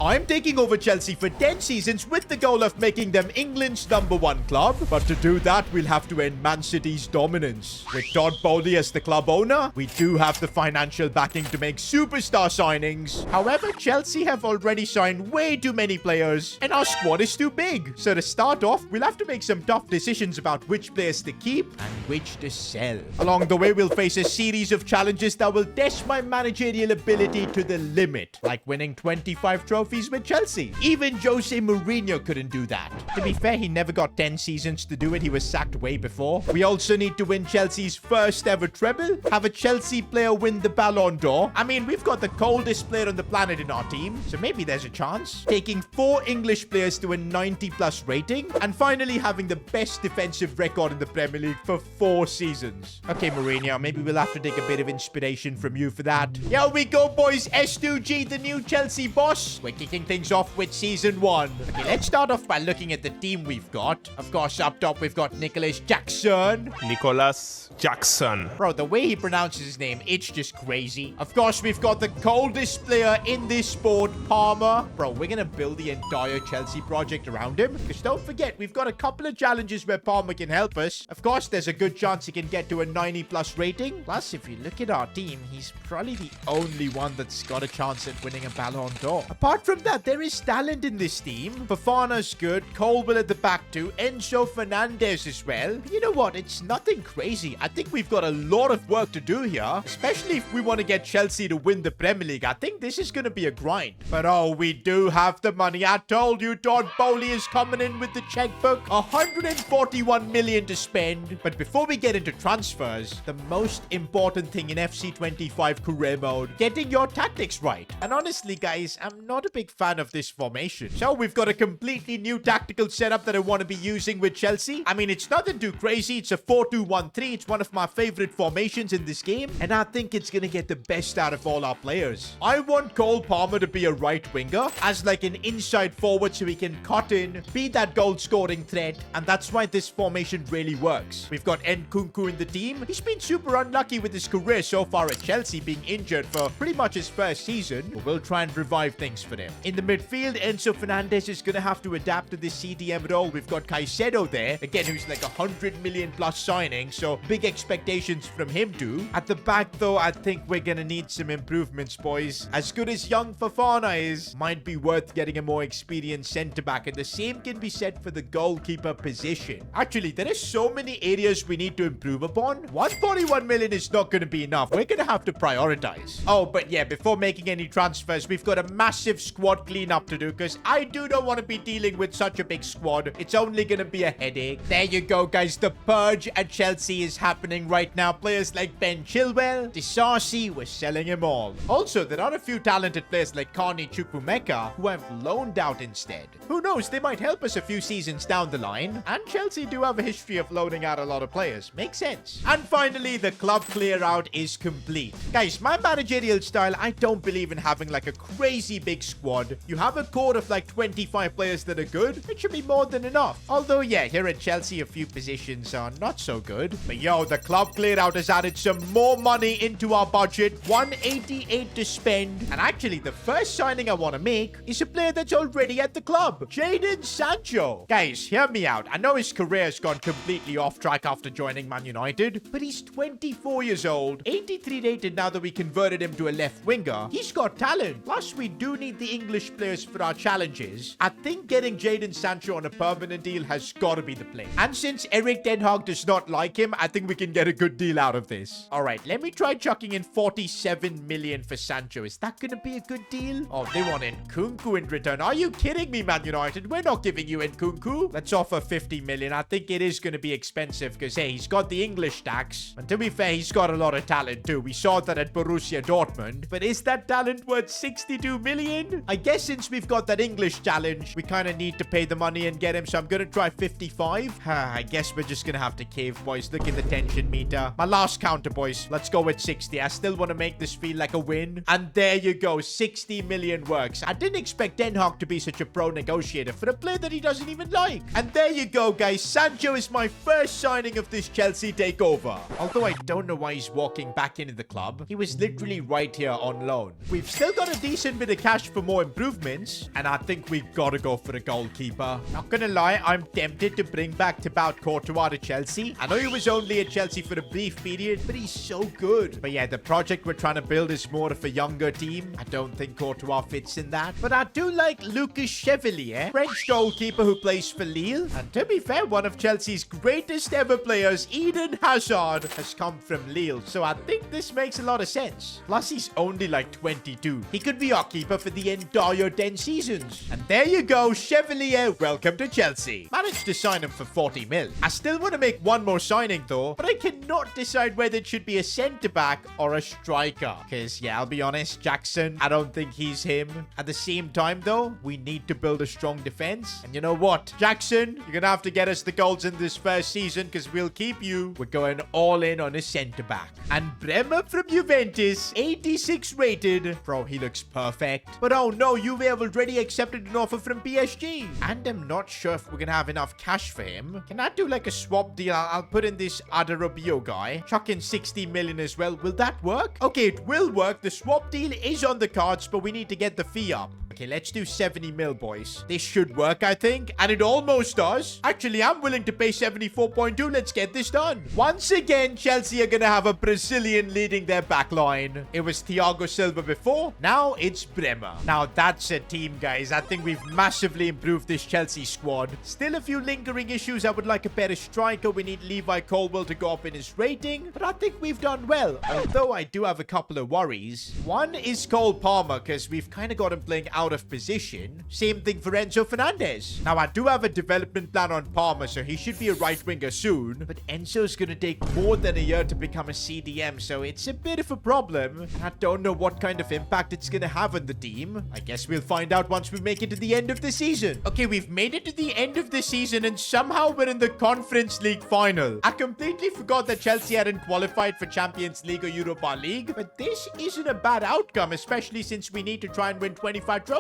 I'm taking over Chelsea for 10 seasons with the goal of making them England's #1 club. But to do that, we'll have to end Man City's dominance. With Todd Bowley as the club owner, we do have the financial backing to make superstar signings. However, Chelsea have already signed way too many players, and our squad is too big. So to start off, we'll have to make some tough decisions about which players to keep and which to sell. Along the way, we'll face a series of challenges that will test my managerial ability to the limit, like winning 25 trophies with Chelsea. Even Jose Mourinho couldn't do that. To be fair, he never got 10 seasons to do it. He was sacked way before. We also need to win Chelsea's first ever treble, have a Chelsea player win the Ballon d'Or. I mean, we've got the coldest player on the planet in our team, so maybe there's a chance. Taking 4 English players to a 90+ rating, and finally having the best defensive record in the Premier League for 4 seasons. Okay, Mourinho, maybe we'll have to take a bit of inspiration from you for that. Here we go, boys. S2G, the new Chelsea boss. We're kicking things off with season 1. Okay, let's start off by looking at the team we've got. Of course, up top, we've got Nicholas Jackson. Nicholas Jackson. Bro, the way he pronounces his name, it's just crazy. Of course, we've got the coldest player in this sport, Palmer. Bro, we're gonna build the entire Chelsea project around him. Because don't forget, we've got a couple of challenges where Palmer can help us. Of course, there's a good chance he can get to a 90+ rating. Plus, if you look at our team, he's probably the only one that's got a chance at winning a Ballon d'Or. Apart from that, there is talent in this team. Fofana's good, Colwell at the back too, Enzo Fernandez as well. But you know what? It's nothing crazy. I think we've got a lot of work to do here, especially if we want to get Chelsea to win the Premier League. I think this is going to be a grind. But oh, we do have the money. I told you, Todd Bowley is coming in with the checkbook. 141 million to spend. But before we get into transfers, the most important thing in FC25 career mode, getting your tactics right. And honestly, guys, I'm not a big fan of this formation. So we've got a completely new tactical setup that I want to be using with Chelsea. I mean, it's nothing too crazy. It's a 4-2-1-3. It's one of my favorite formations in this game, and I think it's going to get the best out of all our players. I want Cole Palmer to be a right winger, as like an inside forward so he can cut in, be that goal-scoring threat, and that's why this formation really works. We've got Nkunku in the team. He's been super unlucky with his career so far at Chelsea, being injured for pretty much his first season, but we'll try and revive things for him. In the midfield, Enzo Fernandez is going to have to adapt to this CDM role. We've got Caicedo there, again, who's like 100 million plus signing, so big expectations from him too. At the back, though, I think we're going to need some improvements, boys. As good as young Fofana is, might be worth getting a more experienced centre-back, and the same can be said for the goalkeeper position. Actually, there are so many areas we need to improve upon. 141 million is not going to be enough. We're going to have to prioritize. Oh, but yeah, before making any transfers, we've got a massive squad cleanup to do, because I do not want to be dealing with such a big squad. It's only going to be a headache. There you go, guys. The purge at Chelsea is happening right now. Players like Ben Chilwell, Disasi, we're selling him all. Also, there are a few talented players like Carney Chukwuemeka who I've loaned out instead. Who knows, they might help us a few seasons down the line. And Chelsea do have a history of loaning out a lot of players. Makes sense. And finally, the club clear out is complete. Guys, my managerial style, I don't believe in having like a crazy big squad. You have a core of like 25 players that are good. It should be more than enough. Although, yeah, here at Chelsea, a few positions are not so good. But yo, the club clear out has added some more money into our budget. 188 to spend. And actually, the first signing I want to make is a player that's already at the club. Jadon Sancho. Guys, hear me out. I know his career has gone completely off track after joining Man United, but he's 24 years old, 83 rated now that we converted him to a left winger. He's got talent. Plus, we do need the English players for our challenges. I think getting Jadon Sancho on a permanent deal has got to be the play. And since Erik ten Hag does not like him, I think we can get a good deal out of this. All right, let me try chucking in 47 million for Sancho. Is that going to be a good deal? Oh, they want Nkunku in return. Are you kidding me, Man United? We're not giving you Nkunku. Let's offer 50 million. I think it is going to be expensive because, hey, he's got the English tax. And to be fair, he's got a lot of talent too. We saw that at Borussia Dortmund. But is that talent worth 62 million? I guess since we've got that English challenge, we kind of need to pay the money and get him. So I'm going to try 55. I guess we're just going to have to cave, boys. Look at the tension meter. My last counter, boys. Let's go with 60. I still want to make this feel like a win. And there you go. 60 million works. I didn't expect Ten Hag to be such a pro negotiator for a player that he doesn't even like. And there you go, guys. Sancho is my first signing of this Chelsea takeover. Although I don't know why he's walking back into the club. He was literally right here on loan. We've still got a decent bit of cash for more more improvements. And I think we got to go for a goalkeeper. Not gonna lie, I'm tempted to bring back Thibaut Courtois to Chelsea. I know he was only at Chelsea for a brief period, but he's so good. But yeah, the project we're trying to build is more of a younger team. I don't think Courtois fits in that. But I do like Lucas Chevalier, French goalkeeper who plays for Lille. And to be fair, one of Chelsea's greatest ever players, Eden Hazard, has come from Lille. So I think this makes a lot of sense. Plus, he's only like 22. He could be our keeper for the entire 10 seasons. And there you go, Chevalier. Welcome to Chelsea. Managed to sign him for 40 mil. I still want to make one more signing though, but I cannot decide whether it should be a centre-back or a striker. Because yeah, I'll be honest, Jackson, I don't think he's him. At the same time though, we need to build a strong defense. And you know what? Jackson, you're going to have to get us the goals in this first season because we'll keep you. We're going all in on a centre-back. And Bremer from Juventus, 86 rated. Bro, he looks perfect. But oh no, Juve have already accepted an offer from PSG. And I'm not sure if we're going to have enough cash for him. Can I do like a swap deal? I'll put in this Adarabio guy. Chuck in 60 million as well. Will that work? Okay, it will work. The swap deal is on the cards, but we need to get the fee up. Okay, let's do 70 mil, boys. This should work, I think. And it almost does. Actually, I'm willing to pay 74.2. Let's get this done. Once again, Chelsea are going to have a Brazilian leading their back line. It was Thiago Silva before. Now it's Bremer. Now that's a team, guys. I think we've massively improved this Chelsea squad. Still a few lingering issues. I would like a better striker. We need Levi Colwill to go up in his rating. But I think we've done well. Although I do have a couple of worries. One is Cole Palmer, because we've kind of got him playing out of position. Same thing for Enzo Fernandez. Now, I do have a development plan on Palmer, so he should be a right winger soon. But Enzo's going to take more than a year to become a CDM, so it's a bit of a problem. And I don't know what kind of impact it's going to have on the team. I guess we'll find out once we make it to the end of the season. Okay, we've made it to the end of the season, and somehow we're in the Conference League final. I completely forgot that Chelsea hadn't qualified for Champions League or Europa League, but this isn't a bad outcome, especially since we need to try and win 25 trophies.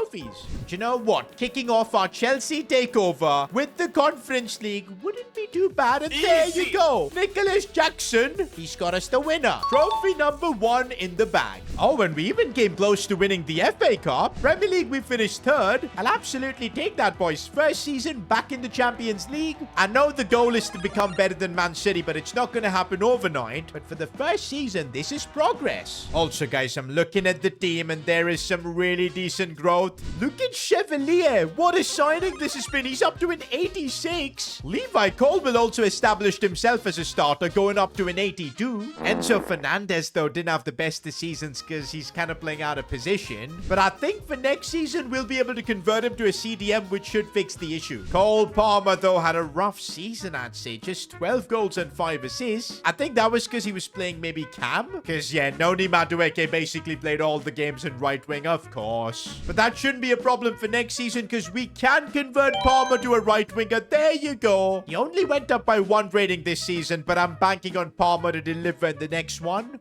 Do you know what? Kicking off our Chelsea takeover with the Conference League wouldn't be too bad. And there you go. Nicholas Jackson. He's got us the winner. Trophy number 1 in the bag. Oh, and we even came close to winning the FA Cup. Premier League, we finished 3rd. I'll absolutely take that, boys. First season back in the Champions League. I know the goal is to become better than Man City, but it's not going to happen overnight. But for the first season, this is progress. Also, guys, I'm looking at the team, and there is some really decent growth. Look at Chevalier. What a signing this has been. He's up to an 86. Levi Colwill also established himself as a starter, going up to an 82. Enzo Fernandez, though, didn't have the best of seasons because he's kind of playing out of position. But I think for next season, we'll be able to convert him to a CDM, which should fix the issue. Cole Palmer, though, had a rough season, I'd say. Just 12 goals and 5 assists. I think that was because he was playing maybe Cam. Because, yeah, Noni Madueke basically played all the games in right wing, of course. But that shouldn't be a problem for next season because we can convert Palmer to a right winger. There you go. He only went up by 1 rating this season, but I'm banking on Palmer to deliver in the next one.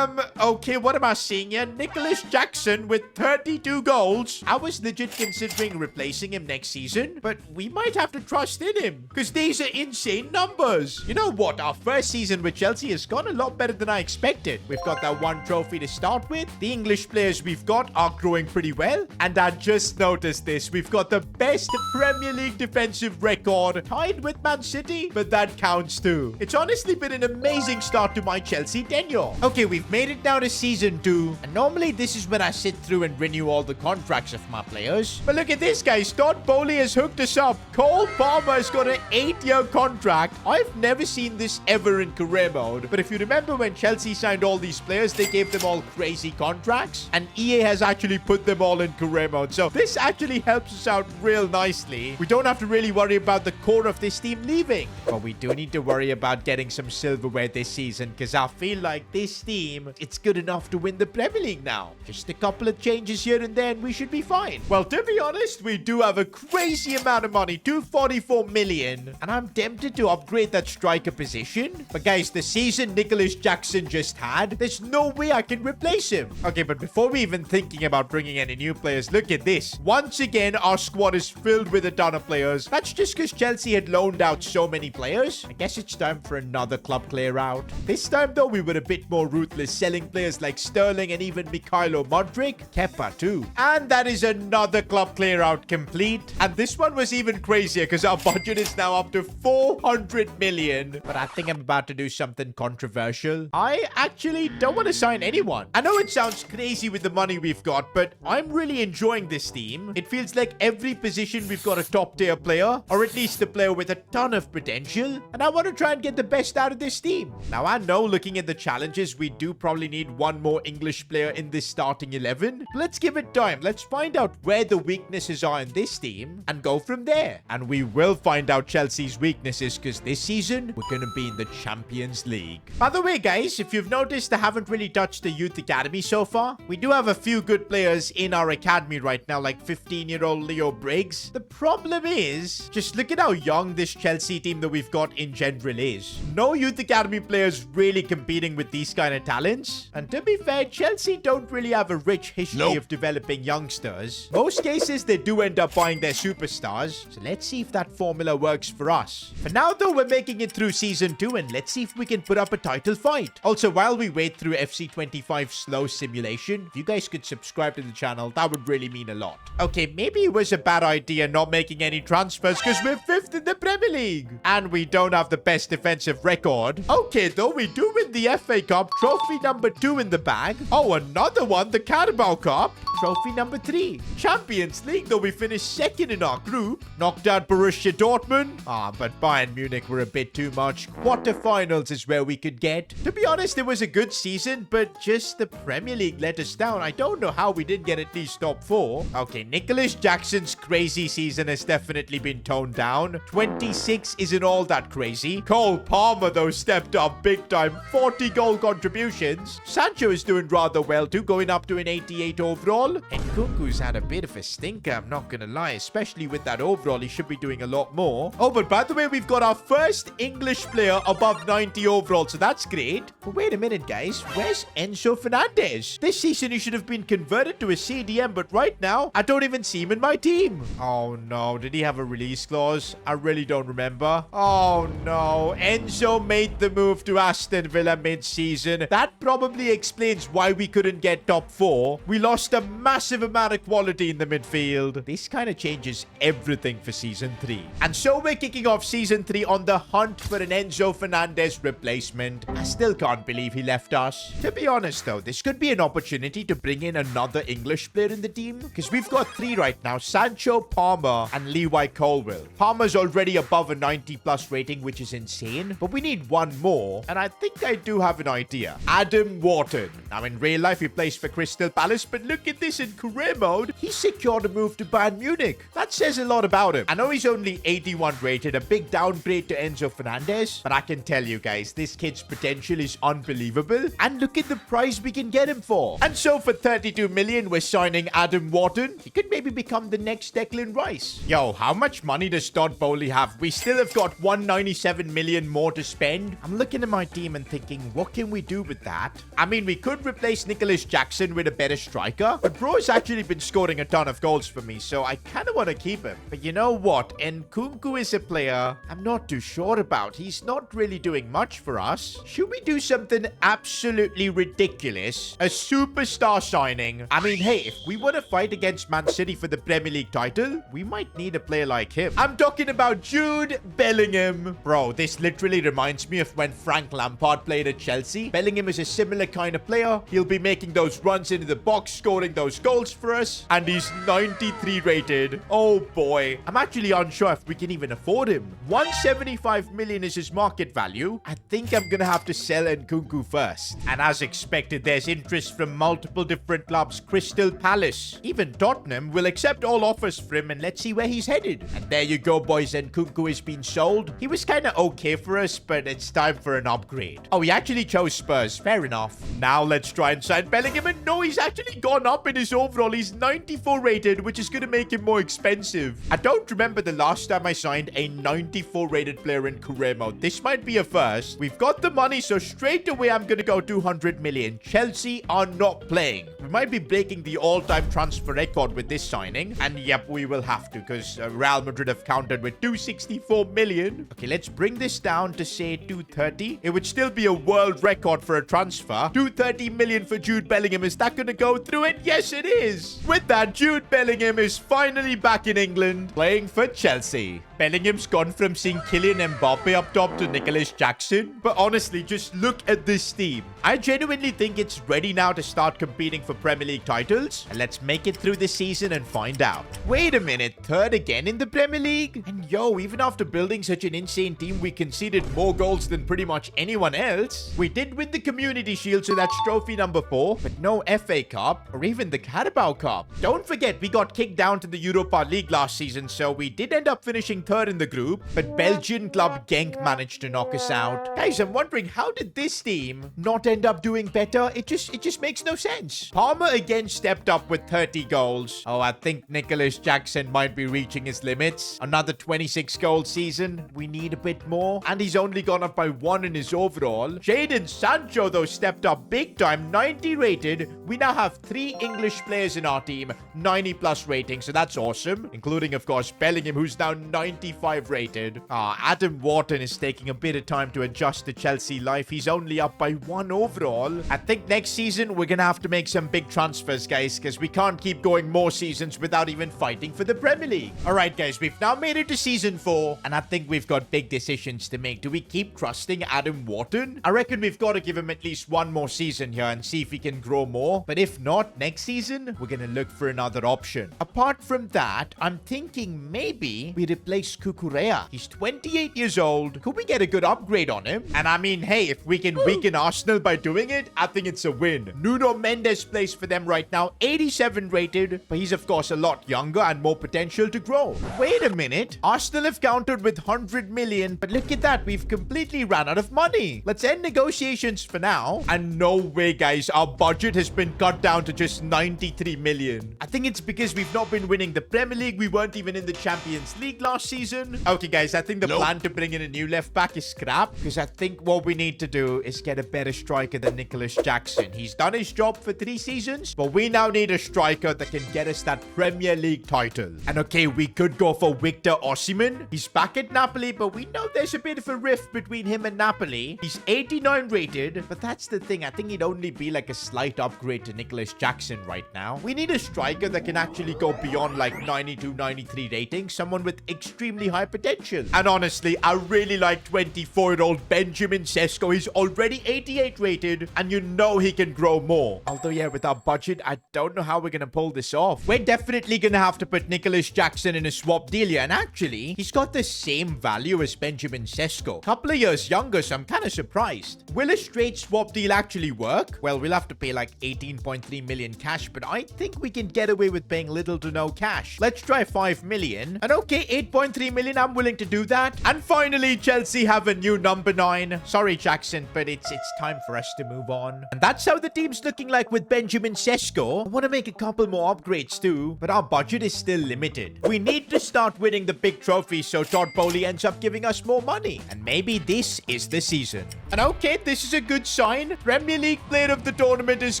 Okay, what am I seeing here? Nicholas Jackson with 32 goals. I was legit considering replacing him next season, but we might have to trust in him because these are insane numbers. You know what? Our first season with Chelsea has gone a lot better than I expected. We've got that 1 trophy to start with. The English players we've got are growing pretty well, and I just noticed this. We've got the best Premier League defensive record, tied with Man City, but that counts too. It's honestly been an amazing start to my Chelsea tenure. Okay, we've made it now to season 2, and normally this is when I sit through and renew all the contracts of my players. But look at this, guys. Todd Bowley has hooked us up. Cole Palmer has got an 8-year contract. I've never seen this ever in career mode, but if you remember when Chelsea signed all these players, they gave them all crazy contracts, and EA has actually put them all in career mode. So this actually helps us out real nicely. We don't have to really worry about the core of this team leaving, but we do need to worry about getting some silverware this season because I feel like this team, it's good enough to win the Premier League now. Just a couple of changes here and there and we should be fine. Well, to be honest, we do have a crazy amount of money, 244 million, and I'm tempted to upgrade that striker position. But guys, the season Nicholas Jackson just had, there's no way I can replace him. Okay, but before we even thinking about bringing any new players, look look at this. Once again, our squad is filled with a ton of players. That's just because Chelsea had loaned out so many players. I guess it's time for another club clear out. This time, though, we were a bit more ruthless, selling players like Sterling and even Mikhailo Modric. Kepa, too. And that is another club clear out complete. And this one was even crazier because our budget is now up to 400 million. But I think I'm about to do something controversial. I actually don't want to sign anyone. I know it sounds crazy with the money we've got, but I'm really enjoying this team. It feels like every position we've got a top tier player, or at least a player with a ton of potential. And I want to try and get the best out of this team. Now, I know looking at the challenges, we do probably need one more English player in this starting 11. Let's give it time. Let's find out where the weaknesses are in this team and go from there. And we will find out Chelsea's weaknesses because this season, we're going to be in the Champions League. By the way, guys, if you've noticed, I haven't really touched the youth academy so far. We do have a few good players in our academy right now, like 15-year-old Leo Briggs. The problem is, just look at how young this Chelsea team that we've got in general is. No youth academy players really competing with these kind of talents. And to be fair, Chelsea don't really have a rich history of developing youngsters. Most cases, they do end up buying their superstars. So let's see if that formula works for us. For now, though, we're making it through Season 2, and let's see if we can put up a title fight. Also, while we wait through FC25 slow simulation, if you guys could subscribe to the channel, that would really mean a lot. Okay, maybe it was a bad idea not making any transfers because we're 5th in the Premier League. And we don't have the best defensive record. Okay, though, we do win the FA Cup, trophy number 2 in the bag. Oh, another one, the Carabao Cup, trophy number 3. Champions League, though, we finished 2nd in our group. Knocked out Borussia Dortmund. But Bayern Munich were a bit too much. Quarterfinals is where we could get. To be honest, it was a good season, but just the Premier League let us down. I don't know how we didn't get at least top 4. Okay, Nicholas Jackson's crazy season has definitely been toned down. 26 isn't all that crazy. Cole Palmer, though, stepped up big time. 40 goal contributions. Sancho is doing rather well too, going up to an 88 overall. And Kunku's had a bit of a stinker, I'm not gonna lie. Especially with that overall, he should be doing a lot more. Oh, but by the way, we've got our first English player above 90 overall, so that's great. But wait a minute, guys. Where's Enzo Fernandez? This season, he should have been converted to a CDM, but right now, I don't even see him in my team. Oh, no. Did he have a release clause? I really don't remember. Oh, no. Enzo made the move to Aston Villa mid-season. That probably explains why we couldn't get top 4. We lost a massive amount of quality in the midfield. This kind of changes everything for Season 3. And so we're kicking off Season 3 on the hunt for an Enzo Fernandez replacement. I still can't believe he left us. To be honest, though, this could be an opportunity to bring in another English player in the team. Because we've got 3 right now. Sancho, Palmer, and Levi Colwill. Palmer's already above a 90+ rating, which is insane. But we need one more. And I think I do have an idea. Adam Wharton. Now, in real life, he plays for Crystal Palace. But look at this in career mode. He secured a move to Bayern Munich. That says a lot about him. I know he's only 81 rated. A big downgrade to Enzo Fernandez. But I can tell you guys, this kid's potential is unbelievable. And look at the price we can get him for. And so for 32 million, we're signing Adam Wharton. He could maybe become the next Declan Rice. Yo, how much money does Todd Bowley have? We still have got 197 million more to spend. I'm looking at my team and thinking, what can we do with that? I mean, we could replace Nicholas Jackson with a better striker. But bro has actually been scoring a ton of goals for me, so I kind of want to keep him. But you know what? Nkunku is a player I'm not too sure about. He's not really doing much for us. Should we do something absolutely ridiculous? A superstar signing? I mean, hey, if we want to fight against Man City for the Premier League title, we might need a player like him. I'm talking about Jude Bellingham. Bro, this literally reminds me of when Frank Lampard played at Chelsea. Bellingham is a similar kind of player. He'll be making those runs into the box, scoring those goals for us. And he's 93 rated. Oh boy. I'm actually unsure if we can even afford him. 175 million is his market value. I think I'm gonna have to sell Nkunku first. And as expected, there's interest from multiple different clubs. Crystal Palace, even Tottenham will accept all offers for him, and let's see where he's headed. And there you go, boys. Nkunku has been sold. He was kind of okay for us, but it's time for an upgrade. Oh, he actually chose Spurs. Fair enough. Now let's try and sign Bellingham. And no, he's actually gone up in his overall. He's 94 rated, which is gonna make him more expensive. I don't remember the last time I signed a 94 rated player in career mode. This might be a first. We've got the money, so straight away I'm gonna go 200 million. Chelsea are not playing. We might be breaking the all-time transfer transfer record with this signing. And yep, we will have to because Real Madrid have countered with 264 million. Okay, let's bring this down to say 230. It would still be a world record for a transfer. 230 million for Jude Bellingham. Is that going to go through it? Yes, it is. With that, Jude Bellingham is finally back in England playing for Chelsea. Bellingham's gone from seeing Kylian Mbappe up top to Nicholas Jackson. But honestly, just look at this team. I genuinely think it's ready now to start competing for Premier League titles. And let's make it through the season and find out. Wait a minute, third again in the Premier League? And yo, even after building such an insane team, we conceded more goals than pretty much anyone else. We did win the Community Shield, so that's trophy number 4. But no FA Cup or even the Carabao Cup. Don't forget, we got kicked down to the Europa League last season, so we did end up finishing third in the group, but Belgian club Genk managed to knock us out. Guys, I'm wondering, how did this team not end up doing better? It just makes no sense. Palmer again stepped up with 30 goals. Oh, I think Nicholas Jackson might be reaching his limits. Another 26 goal season. We need a bit more. And he's only gone up by 1 in his overall. Jadon Sancho, though, stepped up big time. 90 rated. We now have 3 English players in our team. 90 plus rating, so that's awesome. Including, of course, Bellingham, who's now 95 rated. Adam Wharton is taking a bit of time to adjust to Chelsea life. He's only up by 1 overall. I think next season we're gonna have to make some big transfers, guys, because we can't keep going more seasons without even fighting for the Premier League. Alright, guys, we've now made it to season 4, and I think we've got big decisions to make. Do we keep trusting Adam Wharton? I reckon we've got to give him at least 1 more season here and see if he can grow more. But if not, next season, we're gonna look for another option. Apart from that, I'm thinking maybe we replace Kukurea. He's 28 years old. Could we get a good upgrade on him? And I mean, hey, if we can weaken Arsenal by doing it, I think it's a win. Nuno Mendes plays for them right now, 87 rated, but he's of course a lot younger and more potential to grow. Wait a minute. Arsenal have countered with 100 million, but look at that. We've completely ran out of money. Let's end negotiations for now. And no way, guys, our budget has been cut down to just 93 million. I think it's because we've not been winning the Premier League. We weren't even in the Champions League last season. Okay, guys, I think the plan to bring in a new left back is scrap, because I think what we need to do is get a better striker than Nicholas Jackson. He's done his job for 3 seasons, but we now need a striker that can get us that Premier League title. And okay, we could go for Victor Osimhen. He's back at Napoli, but we know there's a bit of a rift between him and Napoli. He's 89 rated, but that's the thing. I think he'd only be like a slight upgrade to Nicholas Jackson right now. We need a striker that can actually go beyond like 92, 93 rating. Someone with extremely high potential. And honestly, I really like 24-year-old Benjamin Sesko. He's already 88 rated, and you know he can grow more. Although, yeah, with our budget, I don't know how we're gonna pull this off. We're definitely gonna have to put Nicholas Jackson in a swap deal here, and actually, he's got the same value as Benjamin Sesko. Couple of years younger, so I'm kind of surprised. Will a straight swap deal actually work? Well, we'll have to pay like 18.3 million cash, but I think we can get away with paying little to no cash. Let's try 5 million. And okay, 8.3 million, I'm willing to do that. And finally, Chelsea have a new number 9. Sorry, Jackson, but it's time for us to move on. And that's how the team's looking like with Benjamin Sesko. I want to make a couple more upgrades too, but our budget is still limited. We need to start winning the big trophies so Todd Bowley ends up giving us more money. And maybe this is the season. And okay, this is a good sign. Premier League player of the tournament is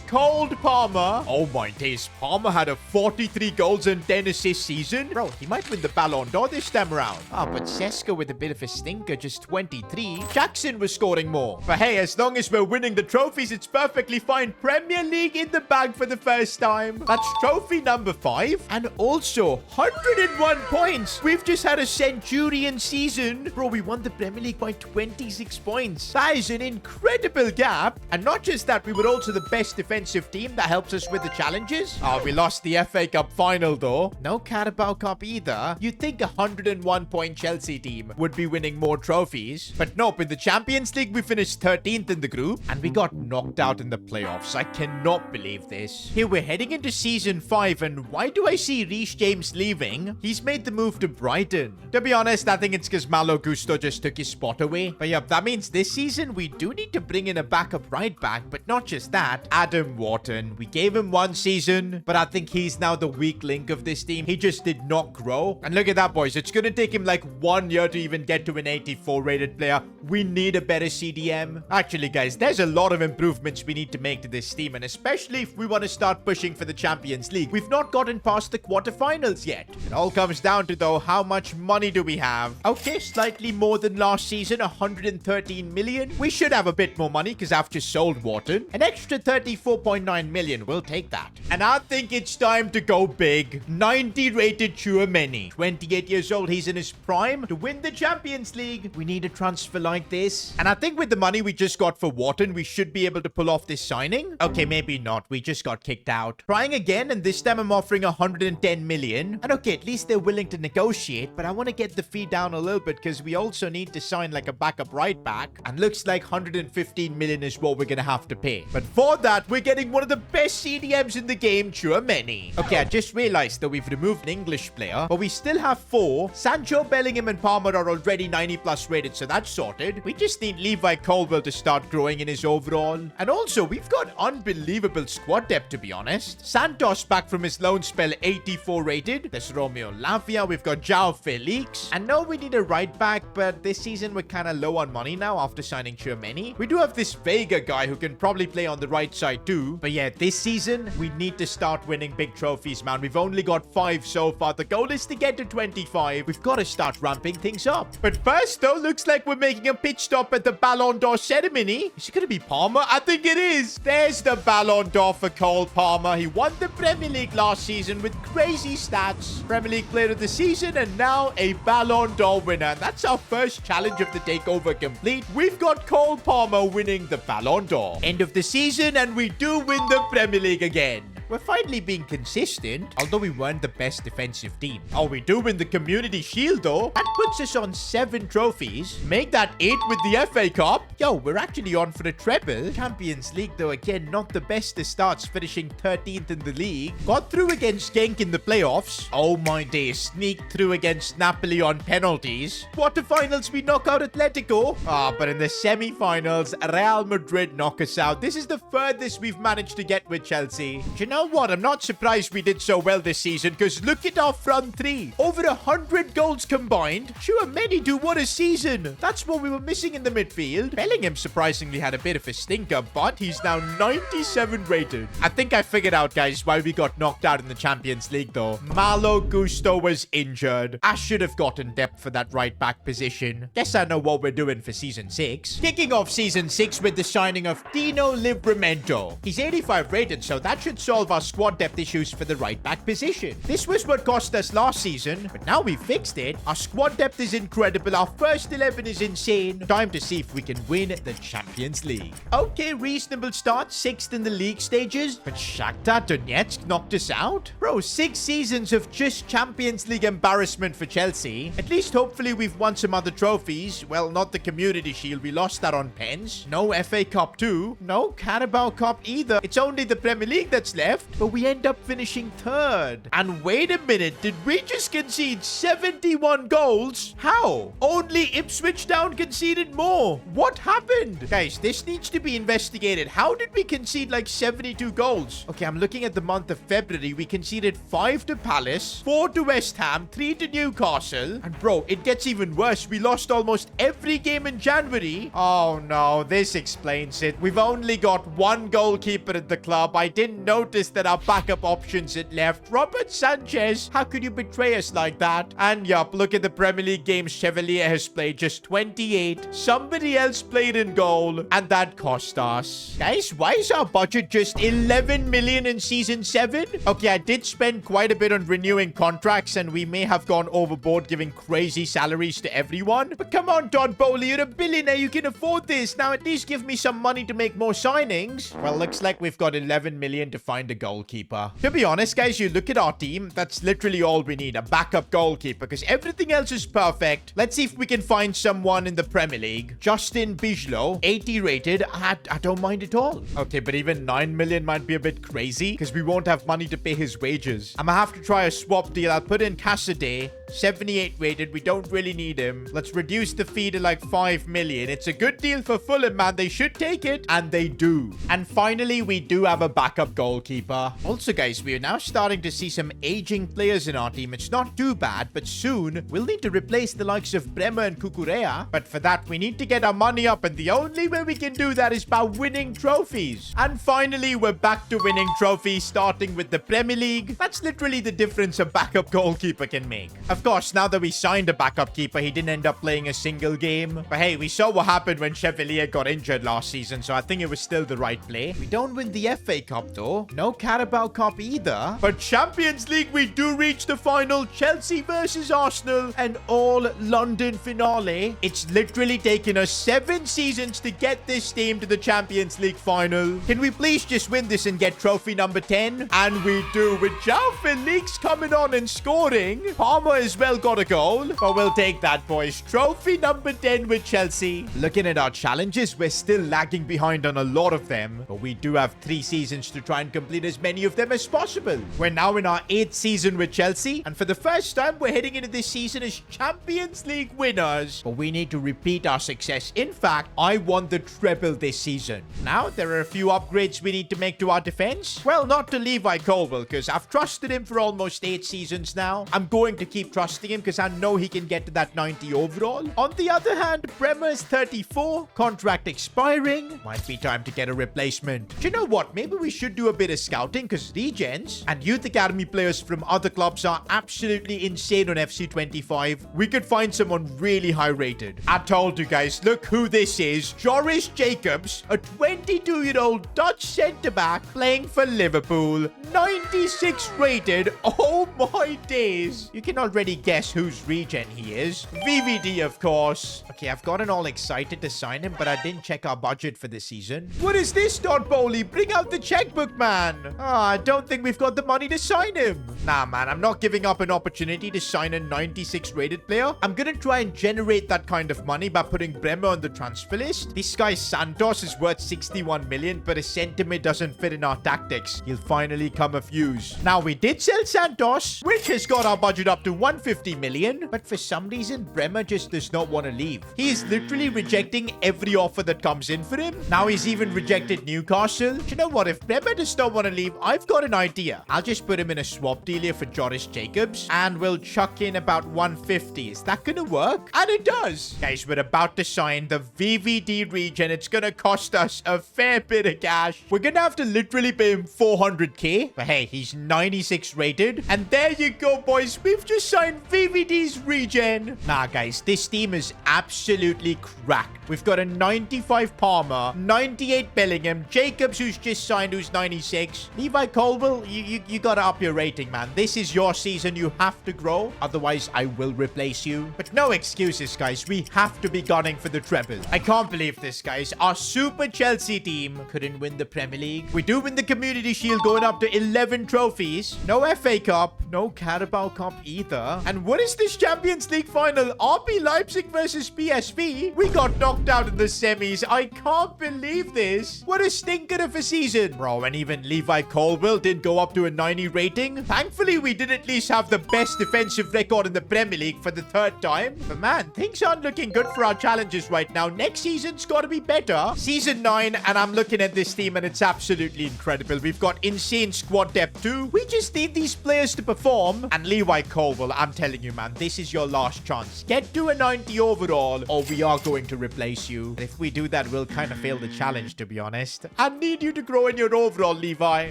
Cole Palmer. Oh my days, Palmer had a 43 goals and 10 assists season. Bro, he might win the Ballon d'Or this time around. But Sesko with a bit of a stinker, just 23. Jackson was scoring more. But hey, as long as we're winning the trophies, it's perfectly fine. Premier League in the bag for the first time. That's trophy number 5. And also 101 points. We've just had a centurion season. Bro, we won the Premier League by 26 points. That is an incredible gap. And not just that, we were also the best defensive team. That helps us with the challenges. We lost the FA Cup final though. No Carabao Cup either. You'd think a 101 point Chelsea team would be winning more trophies. But nope, in the Champions League, we finished 13th in the group. And we got knocked out in the playoffs. I cannot believe this. Here, we're heading into season 5. And why do I see Reece James leaving? He's made the move to Brighton. To be honest, I think it's because Malo Gusto just took his spot away. But yeah, that means this season, we do need to bring in a backup right back. But not just that, Adam Wharton. We gave him 1 season, but I think he's now the weak link of this team. He just did not grow. And look at that, boys. It's going to take him like 1 year to even get to an 84 rated player. We need a better CDM. Actually, guys, there's a lot of improvements we need to make to this team, and especially if we want to start pushing for the Champions Champions League. We've not gotten past the quarterfinals yet. It all comes down to, though, how much money do we have? Okay, slightly more than last season, 113 million. We should have a bit more money because I've just sold Wharton. An extra 34.9 million. We'll take that. And I think it's time to go big. 90 rated Tchouaméni. 28 years old. He's in his prime. To win the Champions League, we need a transfer like this. And I think with the money we just got for Wharton, we should be able to pull off this signing. Okay, maybe not. We just got kicked out. Trying again, and this time I'm offering 110 million. And okay, at least they're willing to negotiate, but I want to get the fee down a little bit because we also need to sign like a backup right back. And looks like 115 million is what we're going to have to pay. But for that, we're getting one of the best CDMs in the game, Tchouaméni. Okay, I just realized that we've removed an English player, but we still have 4. Sancho, Bellingham, and Palmer are already 90 plus rated, so that's sorted. We just need Levi Colwill to start growing in his overall. And also, we've got unbelievable squad depth, to be honest. Santos back from his loan spell, 84 rated. There's Romeo Lavia. We've got João Felix. I know we need a right back, but this season we're kind of low on money now after signing Tchouaméni. We do have this Vega guy who can probably play on the right side too. But yeah, this season, we need to start winning big trophies, man. We've only got 5 so far. The goal is to get to 25. We've got to start ramping things up. But first, though, looks like we're making a pit stop at the Ballon d'Or ceremony. Is it going to be Palmer? I think it is. There's the Ballon d'Or for Cole Palmer. He won the Premier League last season with crazy stats. Premier League Player of the Season and now a Ballon d'Or winner. And that's our first challenge of the takeover complete. We've got Cole Palmer winning the Ballon d'Or. End of the season and we do win the Premier League again. We're finally being consistent, although we weren't the best defensive team. Oh, we do win the Community Shield, though. That puts us on 7 trophies. Make that 8 with the FA Cup. Yo, we're actually on for a treble. Champions League, though, again, not the best of starts, finishing 13th in the league. Got through against Genk in the playoffs. Oh, my days. Sneaked through against Napoli on penalties. Quarterfinals, we knock out Atletico. But in the semi-finals, Real Madrid knock us out. This is the furthest we've managed to get with Chelsea. Do you know what? I'm not surprised we did so well this season because look at our front 3. Over 100 goals combined. Tchouaméni do what a season. That's what we were missing in the midfield. Bellingham surprisingly had a bit of a stinker, but he's now 97 rated. I think I figured out, guys, why we got knocked out in the Champions League, though. Malo Gusto was injured. I should have gotten depth for that right back position. Guess I know what we're doing for Season 6. Kicking off Season 6 with the signing of Dino Livramento. He's 85 rated, so that should solve our squad depth issues for the right back position. This was what cost us last season, but now we fixed it. Our squad depth is incredible. Our first 11 is insane. Time to see if we can win the Champions League. Okay, reasonable start. 6th in the league stages, but Shakhtar Donetsk knocked us out? Bro, 6 seasons of just Champions League embarrassment for Chelsea. At least hopefully we've won some other trophies. Well, not the Community Shield. We lost that on pens. No FA Cup too. No Carabao Cup either. It's only the Premier League that's left. But we end up finishing 3rd. And wait a minute, did we just concede 71 goals? How? Only Ipswich Town conceded more. What happened? Guys, this needs to be investigated. How did we concede like 72 goals? Okay, I'm looking at the month of February. We conceded 5 to Palace, 4 to West Ham, 3 to Newcastle. And bro, it gets even worse. We lost almost every game in January. Oh no, this explains it. We've only got 1 goalkeeper at the club. I didn't notice that our backup options had left. Robert Sanchez, how could you betray us like that? And yup, look at the Premier League games Chevalier has played, just 28. Somebody else played in goal, and that cost us. Guys, why is our budget just 11 million in Season 7? Okay, I did spend quite a bit on renewing contracts, and we may have gone overboard giving crazy salaries to everyone. But come on, Todd Bowley, you're a billionaire. You can afford this. Now at least give me some money to make more signings. Well, looks like we've got 11 million to find a goalkeeper. To be honest, guys, you look at our team, that's literally all we need, a backup goalkeeper, because everything else is perfect. Let's see if we can find someone in the Premier League. Justin Bijlow, 80 rated. I don't mind at all. Okay, but even 9 million might be a bit crazy, because we won't have money to pay his wages. I'm gonna have to try a swap deal. I'll put in Cassidy, 78 rated. We don't really need him. Let's reduce the fee to like 5 million. It's a good deal for Fulham, man. They should take it, and they do. And finally, we do have a backup goalkeeper. goalkeeper. Also, guys, we are now starting to see some aging players in our team. It's not too bad, but soon we'll need to replace the likes of Bremer and Kukurea. But for that, we need to get our money up, and the only way we can do that is by winning trophies. And finally, we're back to winning trophies, starting with the Premier League. That's literally the difference a backup goalkeeper can make. Of course, now that we signed a backup keeper, he didn't end up playing a single game. But hey, we saw what happened when Chevalier got injured last season, so I think it was still the right play. We don't win the FA Cup though. No Carabao Cup either. But Champions League, we do reach the final. Chelsea versus Arsenal, an all-London finale. It's literally taken us 7 seasons to get this team to the Champions League final. Can we please just win this and get trophy number 10? And we do, with João Felix coming on and scoring. Palmer as well got a goal. But we'll take that, boys. Trophy number 10 with Chelsea. Looking at our challenges, we're still lagging behind on a lot of them. But we do have 3 seasons to try and complete as many of them as possible. We're now in our 8th season with Chelsea. And for the first time, we're heading into this season as Champions League winners. But we need to repeat our success. In fact, I won the treble this season. Now, there are a few upgrades we need to make to our defense. Well, not to Levi Colwill, because I've trusted him for almost 8 seasons now. I'm going to keep trusting him because I know he can get to that 90 overall. On the other hand, Bremer is 34, contract expiring. Might be time to get a replacement. Do you know what? Maybe we should do a bit of scouting, because regens and youth academy players from other clubs are absolutely insane on FC25. We could find someone really high rated. I told you guys, look who this is. Joris Jacobs, a 22-year-old Dutch centre-back playing for Liverpool. 96 rated. Oh my days. You can already guess whose regen he is. VVD, of course. Okay, I've gotten all excited to sign him, but I didn't check our budget for this season. What is this, Todd Bowley? Bring out the checkbook, man. I don't think we've got the money to sign him. Nah, man, I'm not giving up an opportunity to sign a 96 rated player. I'm gonna try and generate that kind of money by putting Bremer on the transfer list. This guy Santos is worth 61 million, but his sentiment doesn't fit in our tactics. He'll finally come of use. Now, we did sell Santos, which has got our budget up to 150 million, but for some reason, Bremer just does not want to leave. He is literally rejecting every offer that comes in for him. Now, he's even rejected Newcastle. Do you know what? If Bremer does not want to leave, I've got an idea. I'll just put him in a swap deal here for Joris Jacobs, and we'll chuck in about 150. Is that gonna work? And it does. Guys, we're about to sign the VVD regen. It's gonna cost us a fair bit of cash. We're gonna have to literally pay him 400k. But hey, he's 96 rated. And there you go, boys. We've just signed VVD's regen. Nah, guys, this team is absolutely cracked. We've got a 95 Palmer, 98 Bellingham, Jacobs, who's just signed, who's 96. Levi Colwill, you gotta up your rating, man. This is your season. You have to grow. Otherwise, I will replace you. But no excuses, guys. We have to be gunning for the treble. I can't believe this, guys. Our super Chelsea team couldn't win the Premier League. We do win the Community Shield, going up to 11 trophies. No FA Cup. No Carabao Cup either. And what is this Champions League final? RB Leipzig versus PSV? We got knocked out in the semis. I can't believe this. What a stinker of a season. Bro, and even Levi Colwill didn't go up to a 90 rating. Thankfully, we did at least have the best defensive record in the Premier League for the 3rd time. But man, things aren't looking good for our challenges right now. Next season's got to be better. Season 9, and I'm looking at this team, and it's absolutely incredible. We've got insane squad depth too. We just need these players to perform. And Levi Colwill, I'm telling you, man, this is your last chance. Get to a 90 overall, or we are going to replace you. If we do that, we'll kind of fail the challenge, to be honest. I need you to grow in your overall, Levi.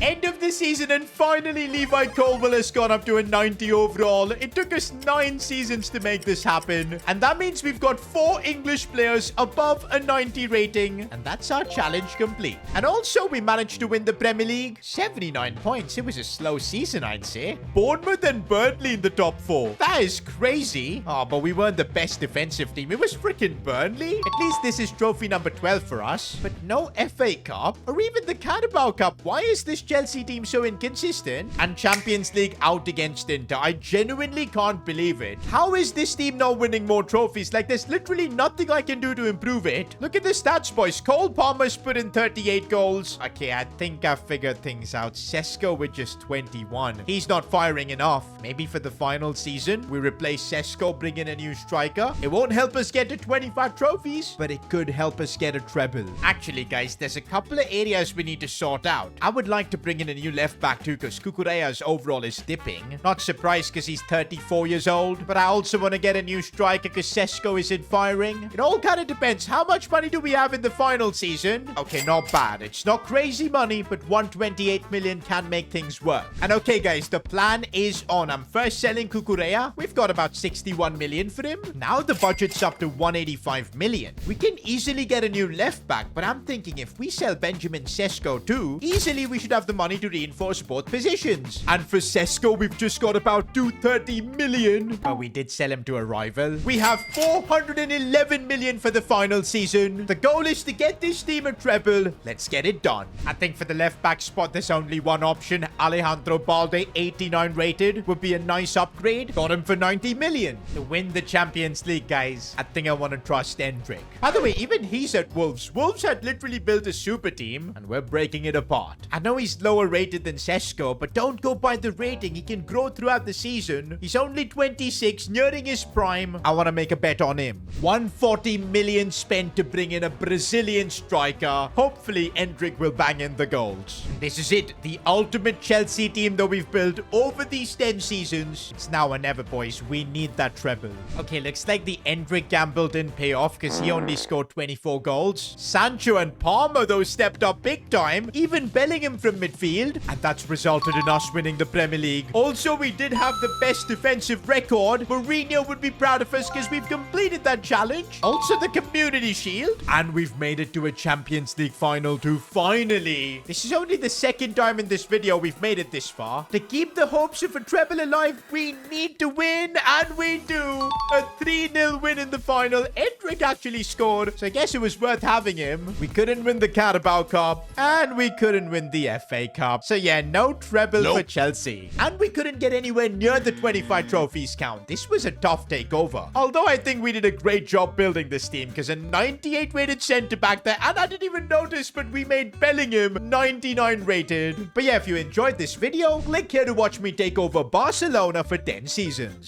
End of the season, and finally, Levi Colwill has gone up to a 90 overall. It took us 9 seasons to make this happen. And that means we've got 4 English players above a 90 rating. And that's our challenge complete. And also, we managed to win the Premier League. 79 points. It was a slow season, I'd say. Bournemouth and Burnley in the top 4. That is crazy. Oh, but we weren't the best defensive team. It was freaking Burnley. At least this is trophy number 12 for us. But no FA Cup or even the Carabao Cup. Why is this Chelsea team so inconsistent? And Champions League out against Inter. I genuinely can't believe it. How is this team now winning more trophies? Like, there's literally nothing I can do to improve it. Look at the stats, boys. Cole Palmer's put in 38 goals. Okay, I think I've figured things out. Sesko with just 21. He's not firing enough. Maybe for the final season, we replace Sesko, bring in a new striker. It won't help us get to 25 trophies, players, but it could help us get a treble. Actually, guys, there's a couple of areas we need to sort out. I would like to bring in a new left back too, because Kukureya's overall is dipping. Not surprised because he's 34 years old, but I also want to get a new striker because Sesko isn't firing. It all kind of depends. How much money do we have in the final season? Okay, not bad. It's not crazy money, but 128 million can make things work. And okay, guys, the plan is on. I'm first selling Kukureya. We've got about 61 million for him. Now the budget's up to 185 million. We can easily get a new left back, but I'm thinking if we sell Benjamin Sesko too, easily we should have the money to reinforce both positions. And for Sesko, we've just got about 230 million. But we did sell him to a rival. We have 411 million for the final season. The goal is to get this team a treble. Let's get it done. I think for the left back spot, there's only one option. Alejandro Balde, 89 rated, would be a nice upgrade. Got him for 90 million. To win the Champions League, guys, I think I want to trust Endrick. By the way, even he's at Wolves. Wolves had literally built a super team, and we're breaking it apart. I know he's lower rated than Sesko, but don't go by the rating. He can grow throughout the season. He's only 26, nearing his prime. I want to make a bet on him. 140 million spent to bring in a Brazilian striker. Hopefully, Endrick will bang in the goals. This is it. The ultimate Chelsea team that we've built over these 10 seasons. It's now or never, boys. We need that treble. Okay, looks like the Endrick gamble didn't pay off because he only scored 24 goals. Sancho and Palmer, though, stepped up big time. Even Bellingham from midfield. And that's resulted in us winning the Premier League. Also, we did have the best defensive record. Mourinho would be proud of us because we've completed that challenge. Also, the Community Shield. And we've made it to a Champions League final too, finally. This is only the second time in this video we've made it this far. To keep the hopes of a treble alive, we need to win, and we do. A 3-0 win in the final. Endrick actually scored, so I guess it was worth having him. We couldn't win the Carabao Cup, and we couldn't win the FA Cup. So yeah, no treble for Chelsea. And we couldn't get anywhere near the 25 trophies count. This was a tough takeover. Although I think we did a great job building this team, because a 98 rated centre-back there, and I didn't even notice, but we made Bellingham 99 rated. But yeah, if you enjoyed this video, click here to watch me take over Barcelona for 10 seasons.